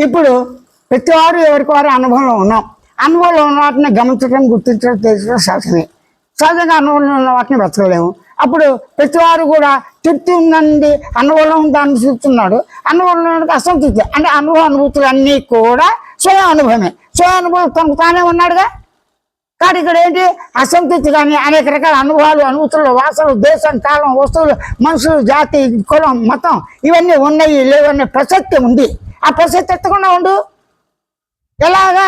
ఇప్పుడు ప్రతివారు ఎవరికి వారి అనుభవంలో ఉన్నాం. అనుభవంలో ఉన్న వాటిని గమనించడం, గుర్తించడం, తెలుసుకోవడం సహజమే. సహజంగా అనుభవంలో ఉన్న వాటిని బ్రతకలేము. అప్పుడు ప్రతివారు కూడా తృప్తి ఉందండి, అనుభవంలో ఉందని చూస్తున్నాడు. అనుభవంలో అసంతృప్తి అంటే అనుభూతులు అన్నీ కూడా స్వయం అనుభవమే. స్వయం అనుభవం తనకు తానే ఉన్నాడుగా. కానీ ఇక్కడ ఏంటి, అసంతృప్తి కానీ అనేక రకాల అనుభవాలు, అనుభూతులు, వాసనలు, దేశం, కాలం, వస్తువులు, మనుషులు, జాతి, కులం, మతం ఇవన్నీ ఉన్నాయి లేవనే ప్రసక్తి ఉంది. ఆ ప్రసక్తి ఎత్తకుండా ఉండు. ఎలాగా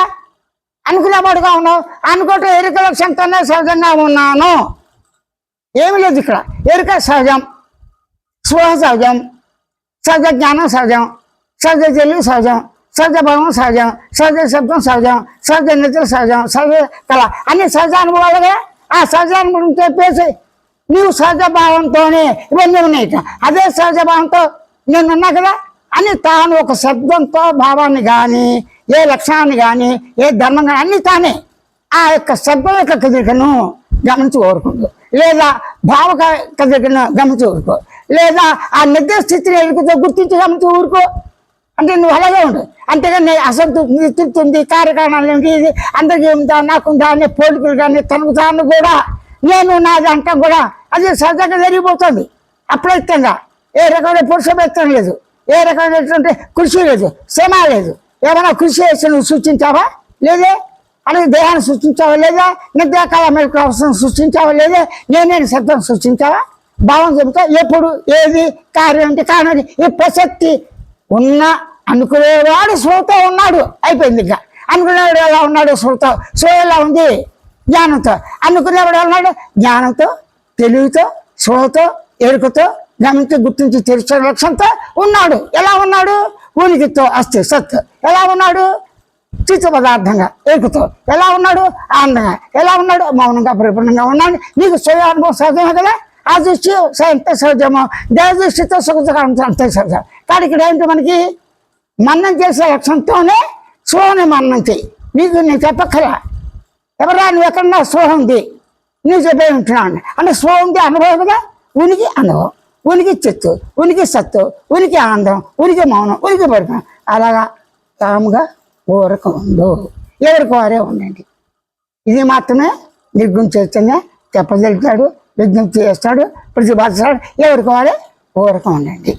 అనుకునేవాడుగా ఉన్నావు. అనుకోవటం ఎరుక లక్ష్యంతోనే సహజంగా ఉన్నాను. ఏమి లేదు ఇక్కడ. ఎరుక సహజం, స్పృహ సహజం, సహజ జ్ఞానం సహజం, సహజ తెలివి సహజం, సహజ భావం సహజం, సహజ శబ్దం సహజం, సహజ నిద్ర సహజం, సహజ కళ అన్ని సహజ అనుభవాలుగా. ఆ సహజ అనుభవం చెప్పేసి నీవు సహజ భావంతోనే ఇవన్నీ ఉన్నాయి. అదే సహజ భావంతో నేనున్నా కదా అని తాను ఒక శబ్దంతో భావాన్ని కానీ, ఏ లక్షణాన్ని కానీ, ఏ ధర్మం కానీ అన్ని తానే ఆ యొక్క శబ్దం యొక్క కదలికను గమనించి ఊరుకుంటూ, లేదా భావ కదలికను గమనించి ఊరుకో, లేదా ఆ నిద్ర స్థితిని ఎదుగుతో గుర్తించి గమనించి ఊరుకో. అంటే నువ్వు అలాగే ఉండు. అంతేగాని అసంతృప్తి, తృప్తి ఉంది, కార్యకారణాలు ఏంటి, ఇది అందరికీ ఉందా, నాకుందా అనే పోలికలు కానీ తనకు తాను కూడా నేను నాది అంటాం కూడా అది సహజంగా జరిగిపోతుంది. అప్రయత్నంగా ఏ రకమైన పురుషప్రయత్నం లేదు, ఏ రకమైనటువంటి కృషి లేదు, శ్రమ లేదు. ఏమైనా కృషి చేసి నువ్వు సృష్టించావా లేదే? అలాగే దేహాన్ని సృష్టించావా లేదా? నిద్రాకాల మెలకు అవసరం సృష్టించావా లేదే? నేనే శబ్దం సృష్టించావా? భావం చెబుతా ఎప్పుడు ఏది కార్యం అంటే కారణం ఈ ప్రసక్తి ఉన్న అనుకునేవాడు శ్రోత ఉన్నాడు. అయిపోయింది. ఇంకా అనుకునేవాడు ఎలా ఉన్నాడు? శ్రోత. సో ఎలా ఉంది? జ్ఞానంతో. అనుకునేవాడు ఎలా ఉన్నాడు? జ్ఞానంతో, తెలివితో, శ్రోతో, ఎరుకతో గమనించి గుర్తించి తెలుసుకునే లక్ష్యంతో ఉన్నాడు. ఎలా ఉన్నాడు? ఉనికితో అస్థి సత్. ఎలా ఉన్నాడు? చిత్త పదార్థంగా ఎరుకుతో. ఎలా ఉన్నాడు? ఆనందంగా. ఎలా ఉన్నాడు? మౌనంగా, పరిపూర్ణంగా ఉన్నాడు. నీకు స్వయ అనుభవం సహజమే కదా. ఆ దృష్టి ఎంత సహజమో దేవ దృష్టితో సుఖం అంతే సహజం. కానీ ఇక్కడ ఏంటి, మనకి మన్నం చేసే లక్ష్యంతోనే స్వని మన్నం చేయి. నీకు నేను చెప్పక్కరా, ఎవరా నువ్వు ఎక్కడన్నా స్వహం ఉంది నువ్వు చెప్పే ఉంటున్నాను అంటే స్వహం ఉంది అనుభవం కదా. ఉనికి అనుభవం, ఉనికి చిత్తు, ఉనికి సత్తు, ఉనికి ఆనందం, ఉనికి మౌనం, ఉనికి పరిమాణం. అలాగా కాముగా ఊరక ఉండు. ఎవరికి వారే ఉండండి. ఇది మాత్రమే నిర్గుణ చైతన్య చెప్పగలుగుతాడు, విజ్ఞప్తి చేస్తాడు, ప్రతిపాదిస్తాడు. ఎవరికి వారే ఊరక ఉండండి.